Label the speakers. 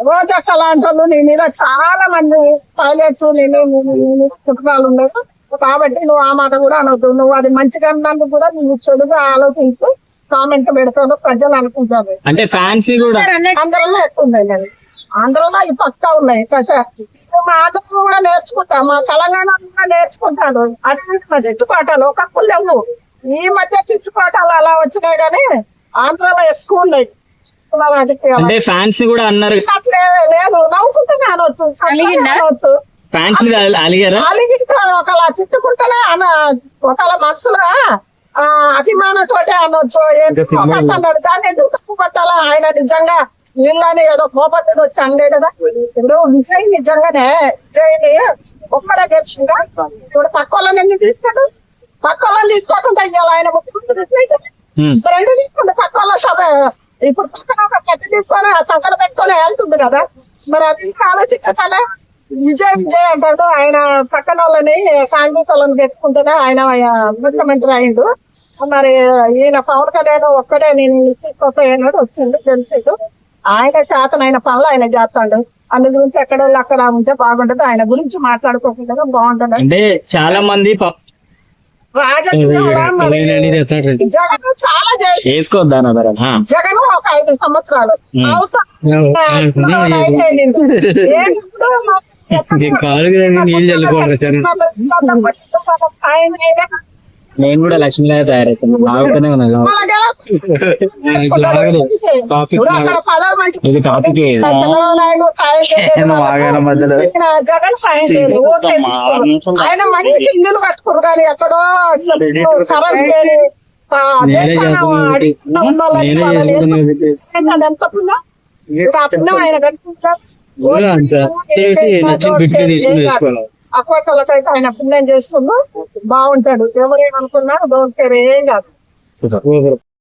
Speaker 1: రోజక్క లాంటి వాళ్ళు నీ మీద చాలా మంది పైలట్ కుటుంబాలు ఉన్నారు కాబట్టి నువ్వు ఆ మాట కూడా అనవద్దు. నువ్వు అది మంచిగా అన్నందుకు కూడా నువ్వు చెడుగా ఆలోచించి కామెంట్ పెడతాను ప్రజలు అనుకుంటారు.
Speaker 2: అంటే ఫ్యాన్స్ కూడా
Speaker 1: అందరిలో ఎక్కువ ఉన్నాయి అది, అందరిలో ఈ పక్కా ఉన్నాయి. మా ఆంధ్ర కూడా నేర్చుకుంటా, మా తెలంగాణ కూడా నేర్చుకుంటాను. అటు తిట్టుపాటాలు ఒకప్పుడు లేవు, ఈ మధ్య తిట్టుపాటాలు అలా వచ్చినాయి కానీ ఆంధ్రలో ఎక్కువ ఉన్నాయి రాజకీయాలు.
Speaker 2: అంటే ఫ్యాన్స్ కూడా అన్నారు
Speaker 1: లేదు, నవ్వుకుంటూనే అనవచ్చు.
Speaker 2: ఫ్యాన్స్ అలిగారా?
Speaker 1: అలిగిస్తా ఒకలా తిట్టుకుంటేనే ఒకలా మనసులో అభిమానంతోటే అనొచ్చు. అన్నాడు దాన్ని ఎందుకు తప్పు పట్టాలా? ఆయన నిజంగా వీళ్ళని ఏదో కోపట్టుడు వచ్చి అనలే కదా. ఇప్పుడు విజయ్ నిజంగానే విజయ్ని ఒక్కడే గెలిచిందా? ఇప్పుడు పక్క వాళ్ళని ఎందుకు తీసుకోడు? పక్క వాళ్ళని తీసుకోకుండా ఇవ్వాలి ఆయన ముఖ్యమంత్రి రెండు తీసుకుంటే పక్క వాళ్ళ ఇప్పుడు పక్కన ఒక కట్టి తీసుకొని ఆ సంకట పెట్టుకొని వెళ్తుంది కదా. మరి అది ఆలోచించాలే. విజయ్ అంటాడు, ఆయన పక్కన వాళ్ళని కాంగ్రెస్ వాళ్ళని పెట్టుకుంటేనే ఆయన ముఖ్యమంత్రి అయిండు. మరి ఈయన పవన్ కళ్యాణ్ ఒక్కడే నేను తీసుకోపోయినాడు వచ్చిండు గెలిచిండు. ఆయన చేతన ఆయన పనులు ఆయన చేస్తాడు. అందు గురించి ఎక్కడ అక్కడ ఉంటే బాగుంటది. ఆయన గురించి మాట్లాడుకోకుండా బాగుంటది.
Speaker 2: అంటే చాలా మంది
Speaker 1: జగన్ చాలా
Speaker 2: చేసుకోవద్దా
Speaker 1: జగన్ ఒక 5 సంవత్సరాలు అవుతా
Speaker 2: నేను కూడా లక్ష్మీలాగా తయారైతాను. బాగుంటూనే ఉన్నాను. ఇది టాపిక్
Speaker 1: జగన్ సాయం లేదు. ఆయన మంచి ఇల్లులు కట్టుకోరు కానీ ఎక్కడో కరెంట్ లేదు. ఎంత పుణ్యం ఆయన కట్టుకుంటారు. అక్కడికైతే ఆయన పుణ్యం చేసుకున్నా బాగుంటాడు. ఎవరేమనుకున్నా ఏం కాదు.